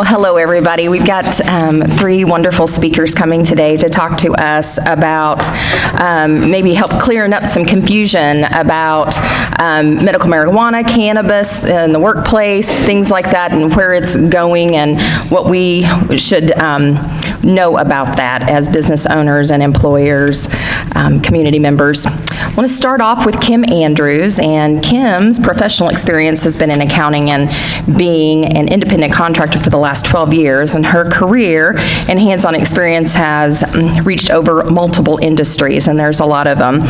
Well, hello, everybody. We've got three wonderful speakers coming today to talk to us about maybe help clearing up some confusion about medical marijuana, cannabis in the workplace, things like that, and where it's going and what we should know about that as business owners and employers, community members. I want to start off with Kim Andrews, and Kim's professional experience has been in accounting and being an independent contractor for the last 12 years, and her career and hands-on experience has reached over multiple industries, and there's a lot of them.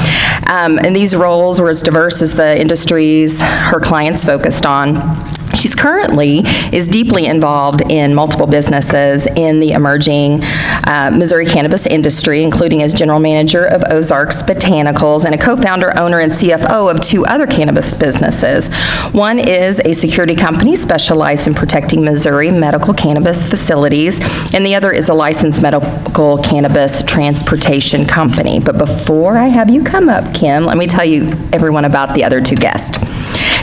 And these roles were as diverse as the industries her clients focused on. She's currently is deeply involved in multiple businesses in the emerging Missouri cannabis industry, including as general manager of Ozarks Botanicals and a co-founder, owner, and CFO of two other cannabis businesses. One is a security company specialized in protecting Missouri medical cannabis facilities, and the other is a licensed medical cannabis transportation company. But before I have you come up, Kim, let me tell you everyone about the other two guests.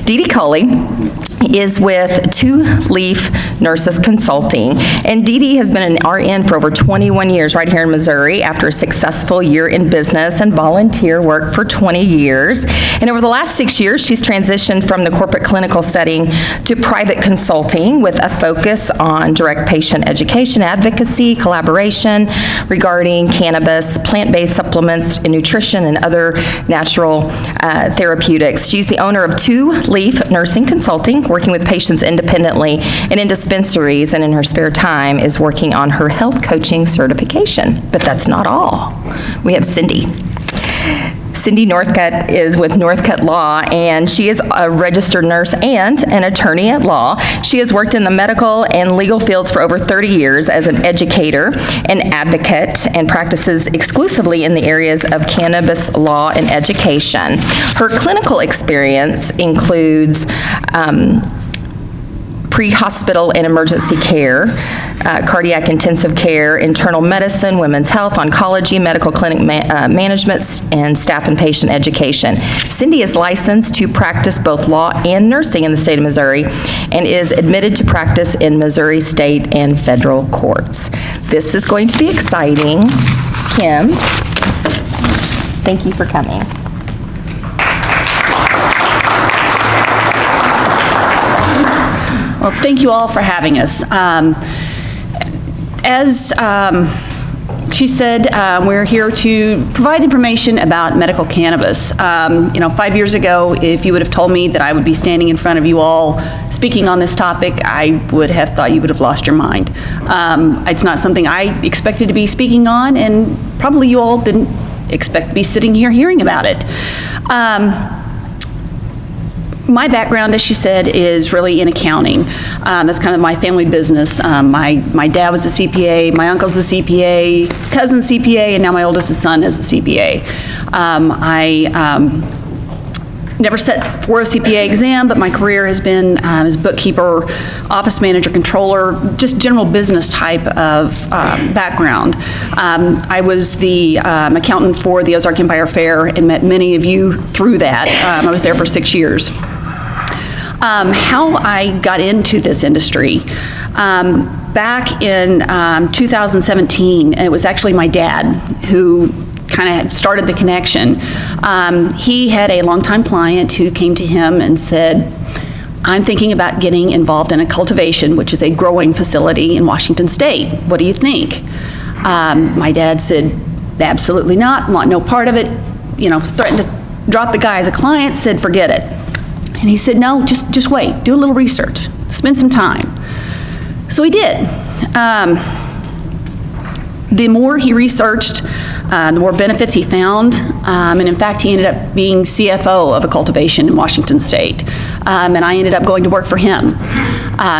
Dee Dee Coley is with Two Leaf Nurses Consulting, and Dee Dee has been an RN for over 21 years right here in Missouri after a successful year in business and volunteer work for 20 years. And over the last 6 years, she's transitioned from the corporate clinical setting to private consulting with a focus on direct patient education, advocacy, collaboration regarding cannabis, plant-based supplements, and nutrition, and other natural therapeutics. She's the owner of Two Leaf Nursing Consulting, working with patients independently and in dispensaries, and in her spare time is working on her health coaching certification. But that's not all. We have Cindy. Cindy Northcutt is with Northcutt Law, and she is a registered nurse and an attorney at law. She has worked in the medical and legal fields for over 30 years as an educator and advocate, and practices exclusively in the areas of cannabis law and education. Her clinical experience includes pre-hospital and emergency care, cardiac intensive care, internal medicine, women's health, oncology, medical clinic management, and staff and patient education. Cindy is licensed to practice both law and nursing in the state of Missouri and is admitted to practice in Missouri state and federal courts. This is going to be exciting. Kim, thank you for coming. Well, thank you all for having us. As she said, we're here to provide information about medical cannabis. 5 years ago, if you would have told me that I would be standing in front of you all speaking on this topic, I would have thought you would have lost your mind. It's not something I expected to be speaking on, and probably you all didn't expect to be sitting here hearing about it. My background, as she said, is really in accounting. That's kind of my family business. My dad was a CPA, my uncle's a CPA, cousin CPA, and now my oldest son is a CPA. I never set for a CPA exam, but my career has been as bookkeeper, office manager, controller, just general business type of background. I was the accountant for the Ozark Empire Fair and met many of you through that. I was there for 6 years. How I got into this industry, back in 2017, it was actually my dad who kind of started the connection. He had a longtime client who came to him and said, I'm thinking about getting involved in a cultivation, which is a growing facility in Washington State. What do you think? My dad said, absolutely not, want no part of it, threatened to drop the guy as a client, said, forget it. And he said, no, just wait, do a little research, spend some time. So he did. The more he researched, the more benefits he found, and in fact, he ended up being CFO of a cultivation in Washington State, and I ended up going to work for him,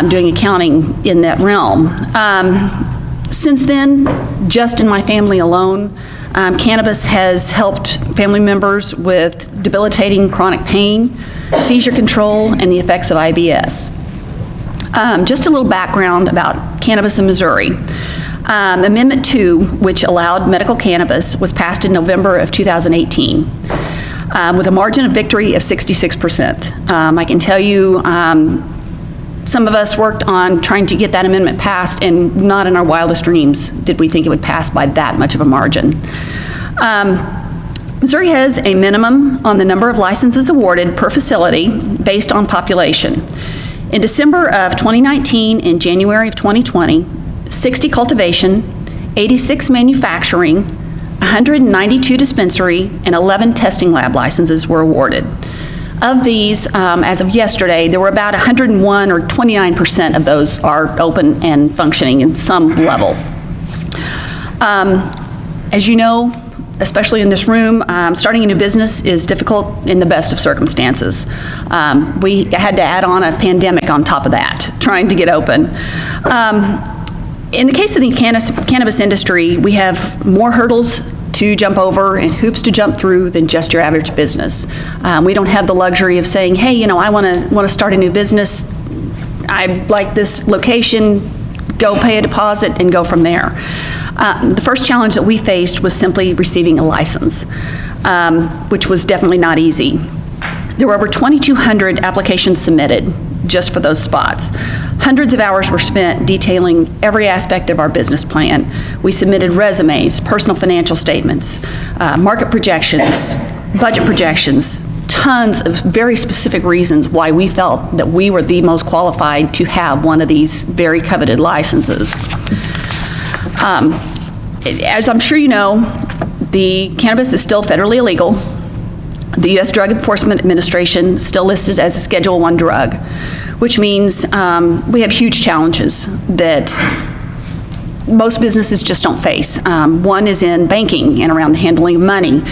doing accounting in that realm. Since then, just in my family alone, cannabis has helped family members with debilitating chronic pain, seizure control, and the effects of IBS. Just a little background about cannabis in Missouri. Amendment 2, which allowed medical cannabis, was passed in November of 2018 with a margin of victory of 66%. I can tell you Some of us worked on trying to get that amendment passed, and not in our wildest dreams did we think it would pass by that much of a margin. Missouri has a minimum on the number of licenses awarded per facility based on population. In December of 2019 and January of 2020, 60 cultivation, 86 manufacturing, 192 dispensary, and 11 testing lab licenses were awarded. Of these, as of yesterday, there were about 101 or 29% of those are open and functioning in some level. As you know, especially in this room, starting a new business is difficult in the best of circumstances. We had to add on a pandemic on top of that, trying to get open. In the case of the cannabis industry, we have more hurdles to jump over and hoops to jump through than just your average business. We don't have the luxury of saying, hey, you know, I want to start a new business. I like this location, go pay a deposit and go from there. The first challenge that we faced was simply receiving a license, which was definitely not easy. There were over 2,200 applications submitted just for those spots. Hundreds of hours were spent detailing every aspect of our business plan. We submitted resumes, personal financial statements, market projections, budget projections, tons of very specific reasons why we felt that we were the most qualified to have one of these very coveted licenses. As I'm sure you know, the cannabis is still federally illegal. The U.S. Drug Enforcement Administration still lists it as a Schedule I drug, which means we have huge challenges that most businesses just don't face. One is in banking and around the handling of money.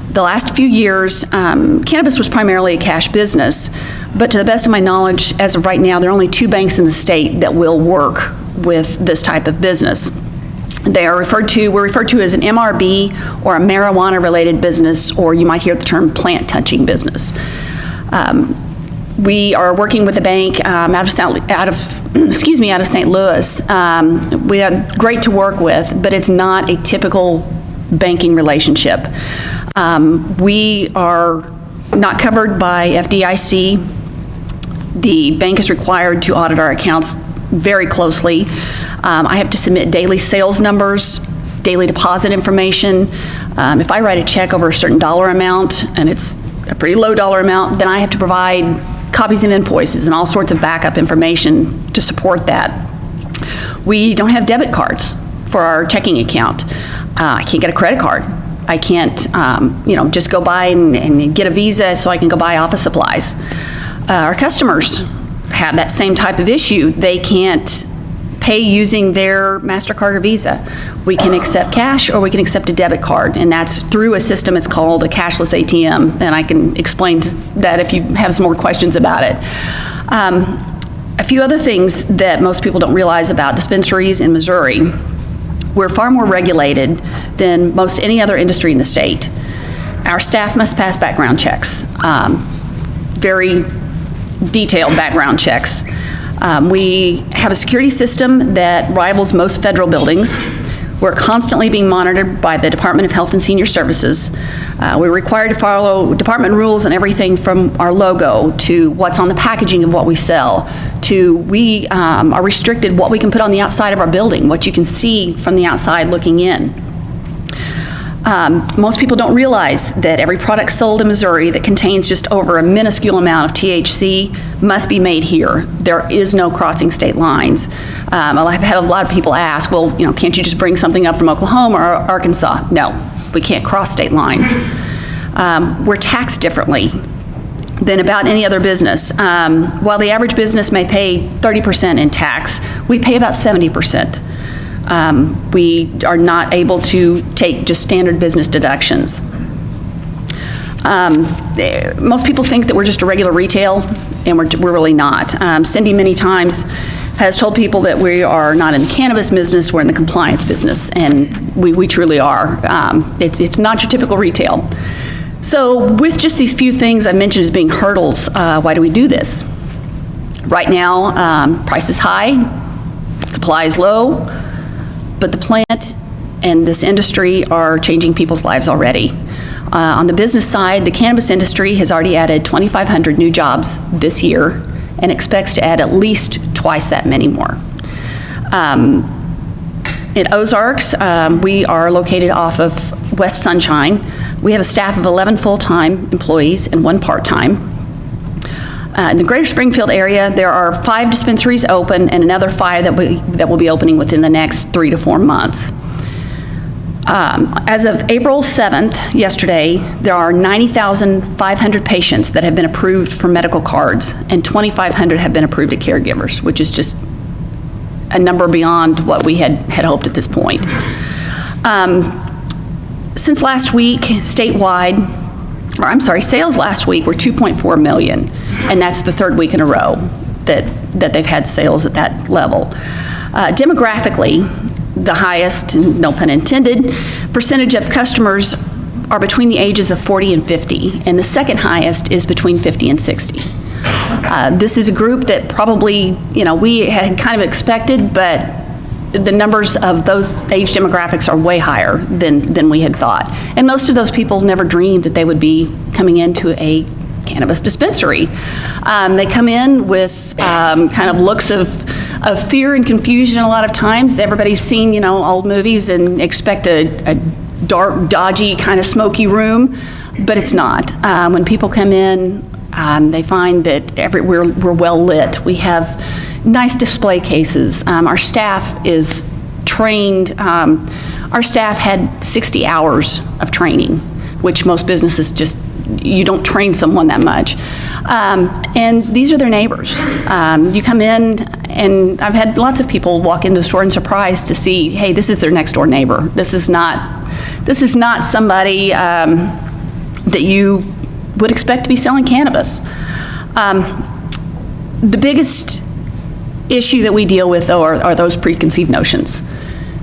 The last few years, cannabis was primarily a cash business, but to the best of my knowledge, as of right now, there are only 2 banks in the state that will work with this type of business. We're referred to as an MRB or a marijuana-related business, or you might hear the term plant-touching business. We are working with a bank out of St. Louis. We are great to work with, but it's not a typical banking relationship. We are not covered by FDIC. The bank is required to audit our accounts very closely. I have to submit daily sales numbers, daily deposit information. If I write a check over a certain dollar amount, and it's a pretty low dollar amount, then I have to provide copies of invoices and all sorts of backup information to support that. We don't have debit cards for our checking account. I can't get a credit card. I can't, just go by and get a Visa so I can go buy office supplies. Our customers have that same type of issue. They can't pay using their MasterCard or Visa. We can accept cash or we can accept a debit card, and that's through a system. It's called a cashless ATM, and I can explain that if you have some more questions about it. A few other things that most people don't realize about dispensaries in Missouri: we're far more regulated than most any other industry in the state. Our staff must pass background checks, very detailed background checks. We have a security system that rivals most federal buildings. We're constantly being monitored by the Department of Health and Senior Services. We're required to follow department rules and everything from our logo to what's on the packaging of what we sell to we are restricted what we can put on the outside of our building, what you can see from the outside looking in. Most people don't realize that every product sold in Missouri that contains just over a minuscule amount of THC must be made here. There is no crossing state lines. I've had a lot of people ask, well, can't you just bring something up from Oklahoma or Arkansas? No, we can't cross state lines. We're taxed differently than about any other business. While the average business may pay 30% in tax, we pay about 70%. We are not able to take just standard business deductions. Most people think that we're just a regular retail, and we're really not. Cindy many times has told people that we are not in the cannabis business, we're in the compliance business, and we truly are. It's not your typical retail. So with just these few things I mentioned as being hurdles, why do we do this? Right now, price is high, supply is low, but the plant and this industry are changing people's lives already. On the business side, the cannabis industry has already added 2,500 new jobs this year and expects to add at least twice that many more. In Ozarks, we are located off of West Sunshine. We have a staff of 11 full-time employees and 1 part-time. In the greater Springfield area, there are 5 dispensaries open and another 5 that will be opening within the next 3 to 4 months. As of April 7th, yesterday, there are 90,500 patients that have been approved for medical cards, and 2,500 have been approved to caregivers, which is just a number beyond what we had hoped at this point. Since last week, sales last week were 2.4 million, and that's the 3rd week in a row that they've had sales at that level. Demographically, the highest, no pun intended, percentage of customers are between the ages of 40 and 50, and the second highest is between 50 and 60. This is a group that probably, we had kind of expected, but the numbers of those age demographics are way higher than we had thought. And most of those people never dreamed that they would be coming into a cannabis dispensary. They come in with kind of looks of fear and confusion a lot of times. Everybody's seen, old movies and expect a dark, dodgy, kind of smoky room, but it's not. When people come in, they find that we're well lit. We have nice display cases. Our staff is trained. Our staff had 60 hours of training, which most businesses you don't train someone that much. And these are their neighbors. You come in, and I've had lots of people walk into the store and surprised to see, hey, this is their next door neighbor. This is not somebody that you would expect to be selling cannabis. The biggest issue that we deal with, though, are those preconceived notions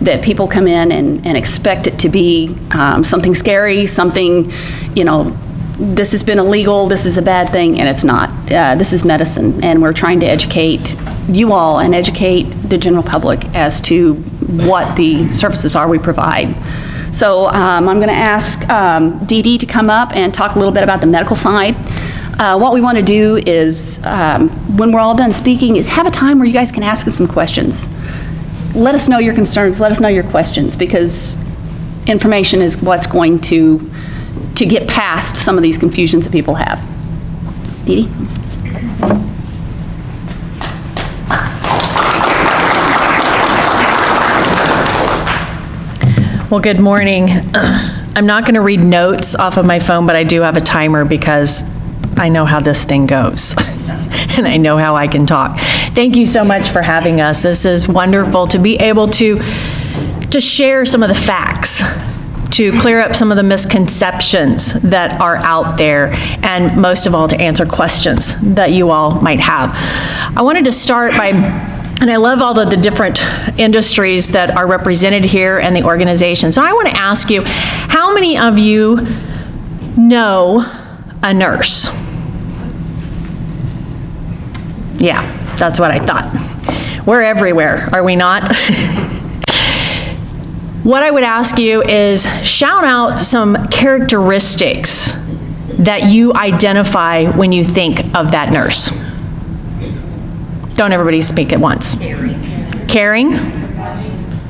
that people come in and expect it to be something scary, something, this has been illegal, this is a bad thing, and it's not. This is medicine, and we're trying to educate you all and educate the general public as to what the services are we provide. So I'm going to ask Dee Dee to come up and talk a little bit about the medical side. What we want to do is, when we're all done speaking, is have a time where you guys can ask us some questions. Let us know your concerns, let us know your questions, because information is what's going to get past some of these confusions that people have. Dee Dee? Well, good morning. I'm not going to read notes off of my phone, but I do have a timer because I know how this thing goes and I know how I can talk. Thank you so much for having us. This is wonderful to be able to share some of the facts, to clear up some of the misconceptions that are out there, and most of all, to answer questions that you all might have. I wanted to start by, and I love all of the different industries that are represented here and the organizations. So I want to ask you, how many of you know a nurse? Yeah, that's what I thought. We're everywhere, are we not? What I would ask you is shout out some characteristics that you identify when you think of that nurse. Don't everybody speak at once. Caring.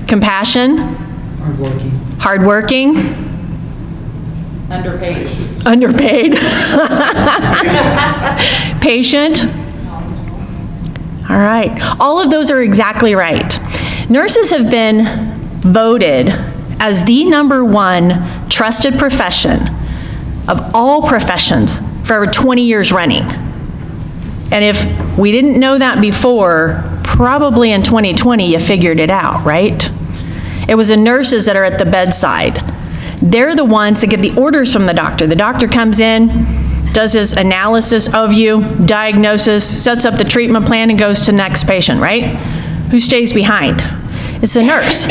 Compassion. Hardworking. Underpaid. Patient. All right. All of those are exactly right. Nurses have been voted as the #1 trusted profession of all professions for over 20 years running. And if we didn't know that before, probably in 2020 you figured it out, right? It was the nurses that are at the bedside. They're the ones that get the orders from the doctor. The doctor comes in, does his analysis of you, diagnosis, sets up the treatment plan, and goes to the next patient, right? Who stays behind? It's the nurse.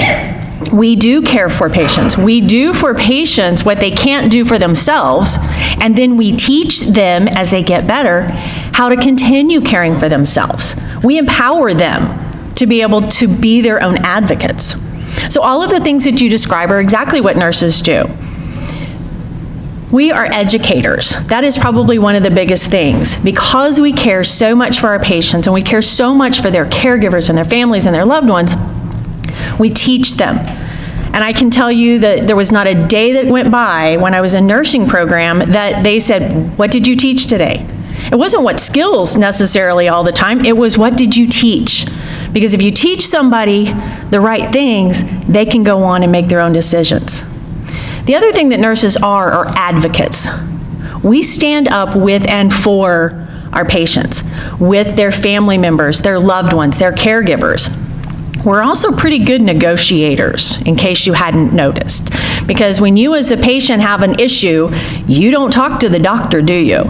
We do care for patients. We do for patients what they can't do for themselves, and then we teach them as they get better how to continue caring for themselves. We empower them to be able to be their own advocates. So all of the things that you describe are exactly what nurses do. We are educators. That is probably one of the biggest things. Because we care so much for our patients and we care so much for their caregivers and their families and their loved ones, we teach them. And I can tell you that there was not a day that went by when I was in nursing program that they said, "What did you teach today?" It wasn't what skills necessarily all the time, it was what did you teach? Because if you teach somebody the right things, they can go on and make their own decisions. The other thing that nurses are advocates. We stand up with and for our patients, with their family members, their loved ones, their caregivers. We're also pretty good negotiators, in case you hadn't noticed. Because when you as a patient have an issue, you don't talk to the doctor, do you?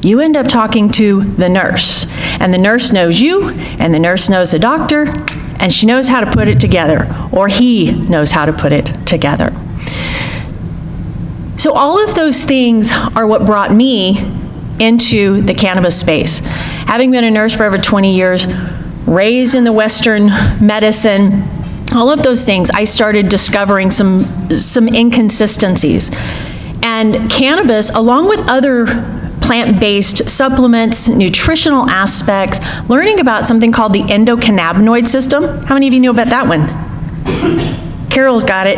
You end up talking to the nurse. And the nurse knows you, and the nurse knows the doctor, and she knows how to put it together, or he knows how to put it together. So all of those things are what brought me into the cannabis space. Having been a nurse for over 20 years, raised in the Western medicine, all of those things, I started discovering some inconsistencies. And cannabis, along with other plant-based supplements, nutritional aspects, learning about something called the endocannabinoid system. How many of you know about that one? Carol's got it,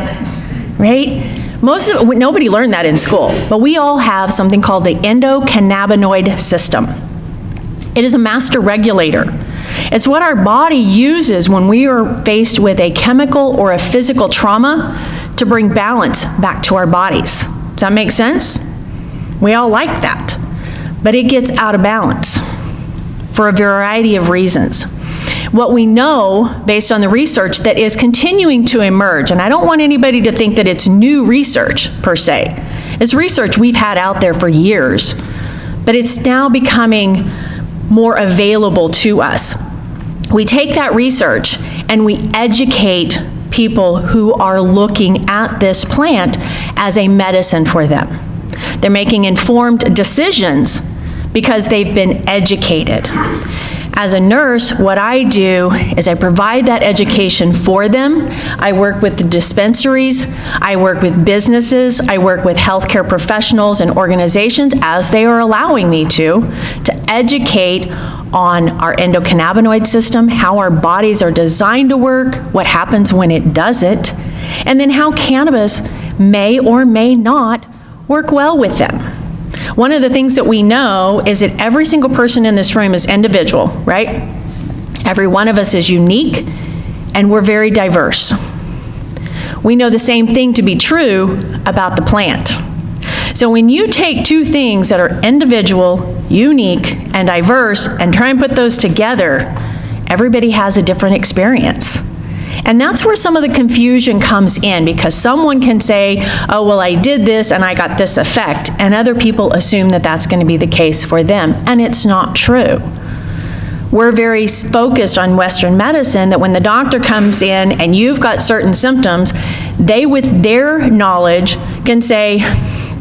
right? Nobody learned that in school, but we all have something called the endocannabinoid system. It is a master regulator. It's what our body uses when we are faced with a chemical or a physical trauma to bring balance back to our bodies. Does that make sense? We all like that, but it gets out of balance for a variety of reasons. What we know, based on the research that is continuing to emerge, and I don't want anybody to think that it's new research per se. It's research we've had out there for years, but it's now becoming more available to us. We take that research and we educate people who are looking at this plant as a medicine for them. They're making informed decisions because they've been educated. As a nurse, what I do is I provide that education for them. I work with the dispensaries, I work with businesses, I work with healthcare professionals and organizations as they are allowing me to educate on our endocannabinoid system, how our bodies are designed to work, what happens when it doesn't, and then how cannabis may or may not work well with them. One of the things that we know is that every single person in this room is individual, right? Every one of us is unique, and we're very diverse. We know the same thing to be true about the plant. So when you take two things that are individual, unique, and diverse, and try and put those together, everybody has a different experience. And that's where some of the confusion comes in, because someone can say, oh, well, I did this and I got this effect, and other people assume that that's going to be the case for them, and it's not true. We're very focused on Western medicine that when the doctor comes in and you've got certain symptoms, they, with their knowledge, can say,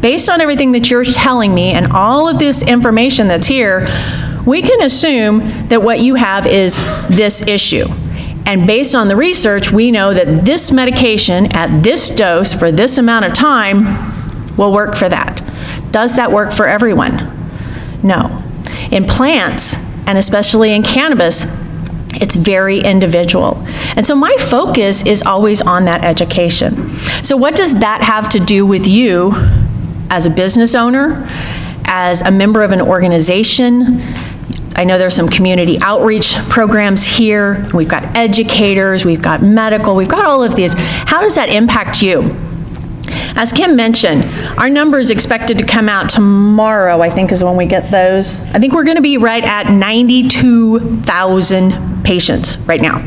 based on everything that you're telling me and all of this information that's here, we can assume that what you have is this issue. And based on the research, we know that this medication at this dose for this amount of time will work for that. Does that work for everyone? No. In plants, and especially in cannabis, it's very individual. And so my focus is always on that education. So what does that have to do with you as a business owner, as a member of an organization? I know there's some community outreach programs here. We've got educators, we've got medical, we've got all of these. How does that impact you? As Kim mentioned, our number is expected to come out tomorrow, I think is when we get those. I think we're going to be right at 92,000 patients right now.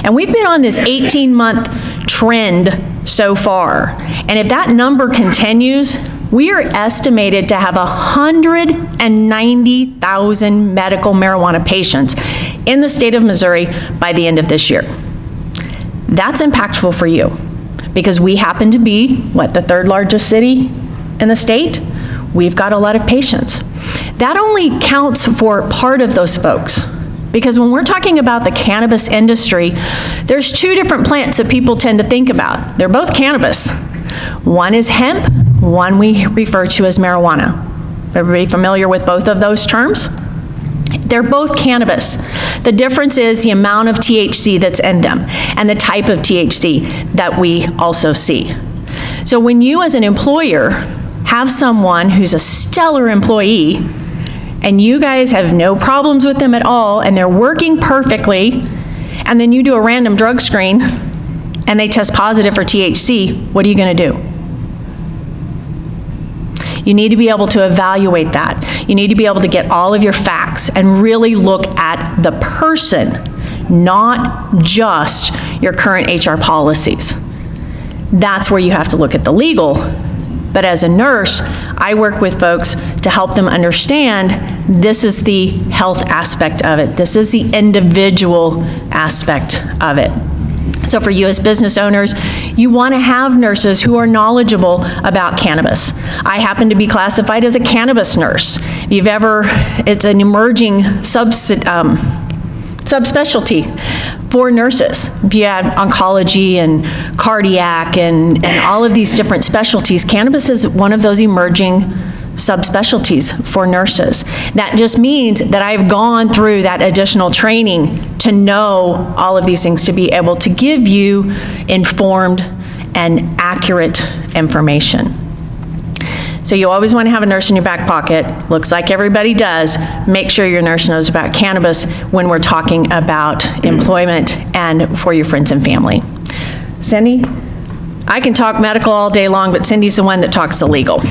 And we've been on this 18-month trend so far. And if that number continues, we are estimated to have 190,000 medical marijuana patients in the state of Missouri by the end of this year. That's impactful for you because we happen to be, the third largest city in the state? We've got a lot of patients. That only counts for part of those folks. Because when we're talking about the cannabis industry, there's two different plants that people tend to think about. They're both cannabis. One is hemp, one we refer to as marijuana. Everybody familiar with both of those terms? They're both cannabis. The difference is the amount of THC that's in them and the type of THC that we also see. So when you as an employer have someone who's a stellar employee and you guys have no problems with them at all and they're working perfectly, and then you do a random drug screen and they test positive for THC, what are you going to do? You need to be able to evaluate that. You need to be able to get all of your facts and really look at the person, not just your current HR policies. That's where you have to look at the legal. But as a nurse, I work with folks to help them understand this is the health aspect of it. This is the individual aspect of it. So for you as business owners, you want to have nurses who are knowledgeable about cannabis. I happen to be classified as a cannabis nurse. If you've ever, it's an emerging subspecialty for nurses. If you had oncology and cardiac and all of these different specialties, cannabis is one of those emerging subspecialties for nurses. That just means that I've gone through that additional training to know all of these things, to be able to give you informed and accurate information. So you always want to have a nurse in your back pocket. Looks like everybody does. Make sure your nurse knows about cannabis when we're talking about employment and for your friends and family. Cindy, I can talk medical all day long, but Cindy's the one that talks illegal.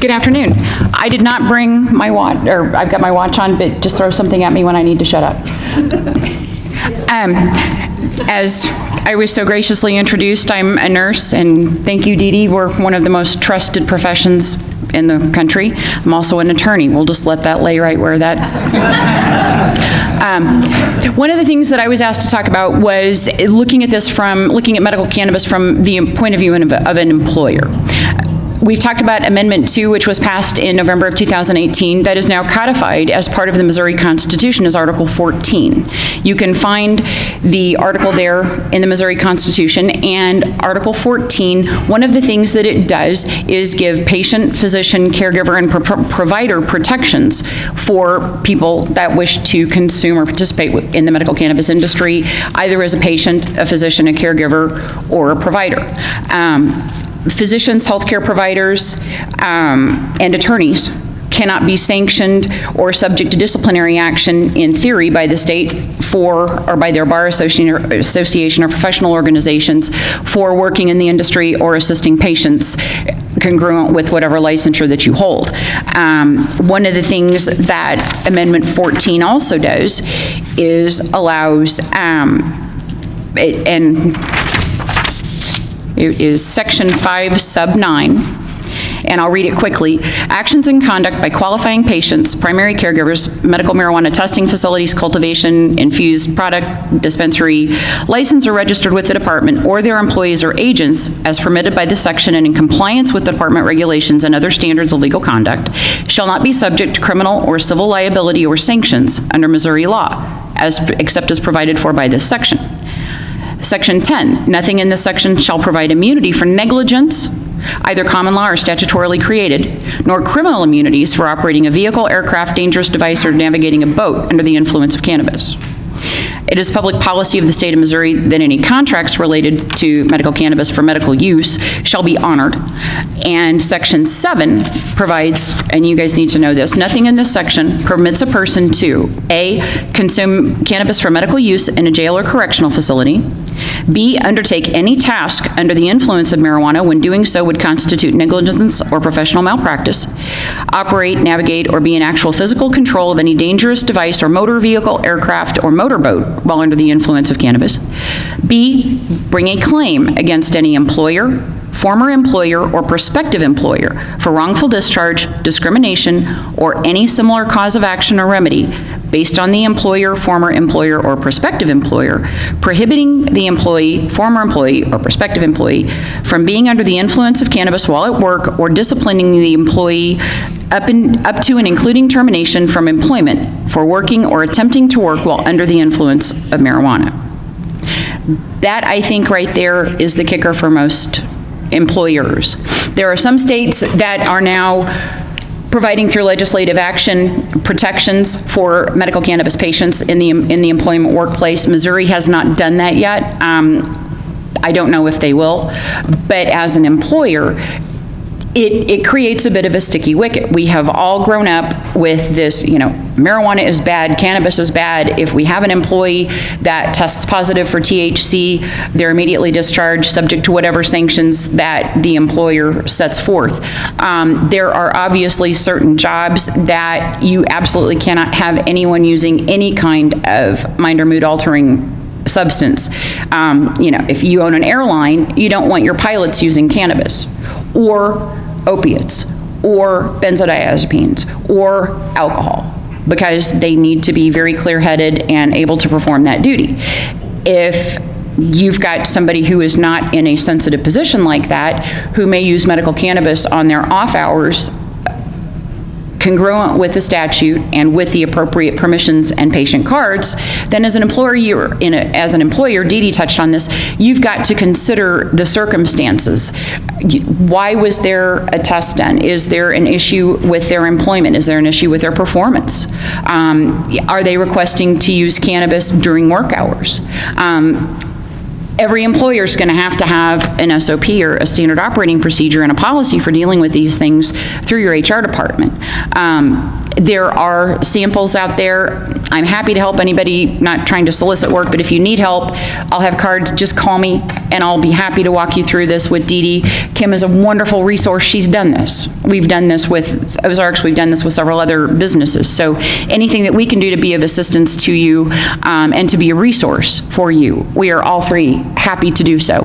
Good afternoon. I did not bring my watch, or I've got my watch on, but just throw something at me when I need to shut up. As I was so graciously introduced, I'm a nurse, and thank you, Dee Dee. We're one of the most trusted professions in the country. I'm also an attorney. We'll just let that lay right where that... One of the things that I was asked to talk about was looking at medical cannabis from the point of view of an employer. We've talked about Amendment 2, which was passed in November of 2018, that is now codified as part of the Missouri Constitution as Article 14. You can find the article there in the Missouri Constitution, and Article 14, one of the things that it does is give patient, physician, caregiver, and provider protections for people that wish to consume or participate in the medical cannabis industry, either as a patient, a physician, a caregiver, or a provider. Physicians, healthcare providers, and attorneys cannot be sanctioned or subject to disciplinary action in theory by the state or by their bar association or professional organizations for working in the industry or assisting patients congruent with whatever licensure that you hold. One of the things that Amendment 14 also does is allows, it is Section 5, Sub 9, and I'll read it quickly. Actions and conduct by qualifying patients, primary caregivers, medical marijuana testing facilities, cultivation, infused product dispensary, licensed or registered with the department, or their employees or agents, as permitted by this section and in compliance with the department regulations and other standards of legal conduct, shall not be subject to criminal or civil liability or sanctions under Missouri law, except as provided for by this section. Section 10, nothing in this section shall provide immunity for negligence, either common law or statutorily created, nor criminal immunities for operating a vehicle, aircraft, dangerous device, or navigating a boat under the influence of cannabis. It is public policy of the state of Missouri that any contracts related to medical cannabis for medical use shall be honored. And Section 7 provides, and you guys need to know this, nothing in this section permits a person to A, consume cannabis for medical use in a jail or correctional facility, B, undertake any task under the influence of marijuana when doing so would constitute negligence or professional malpractice, operate, navigate, or be in actual physical control of any dangerous device or motor vehicle, aircraft, or motorboat while under the influence of cannabis, B, bring a claim against any employer, former employer, or prospective employer for wrongful discharge, discrimination, or any similar cause of action or remedy based on the employer, former employer, or prospective employer, prohibiting the employee, former employee, or prospective employee from being under the influence of cannabis while at work, or disciplining the employee up to and including termination from employment for working or attempting to work while under the influence of marijuana. That, I think, right there is the kicker for most employers. There are some states that are now providing through legislative action protections for medical cannabis patients in the employment workplace. Missouri has not done that yet. I don't know if they will, but as an employer, it creates a bit of a sticky wicket. We have all grown up with this, marijuana is bad, cannabis is bad. If we have an employee that tests positive for THC, they're immediately discharged, subject to whatever sanctions that the employer sets forth. There are obviously certain jobs that you absolutely cannot have anyone using any kind of mind or mood altering substance. If you own an airline, you don't want your pilots using cannabis, or opiates, or benzodiazepines, or alcohol, because they need to be very clear-headed and able to perform that duty. If you've got somebody who is not in a sensitive position like that, who may use medical cannabis on their off hours, congruent with the statute and with the appropriate permissions and patient cards, then as an employer, Dee Dee touched on this, you've got to consider the circumstances. Why was there a test done? Is there an issue with their employment? Is there an issue with their performance? Are they requesting to use cannabis during work hours? Every employer is going to have an SOP, or a standard operating procedure, and a policy for dealing with these things through your HR department. There are samples out there. I'm happy to help anybody, not trying to solicit work, but if you need help, I'll have cards. Just call me, and I'll be happy to walk you through this with Dee Dee. Kim is a wonderful resource. She's done this. We've done this with Ozarks. We've done this with several other businesses. So anything that we can do to be of assistance to you and to be a resource for you, we are all three happy to do so.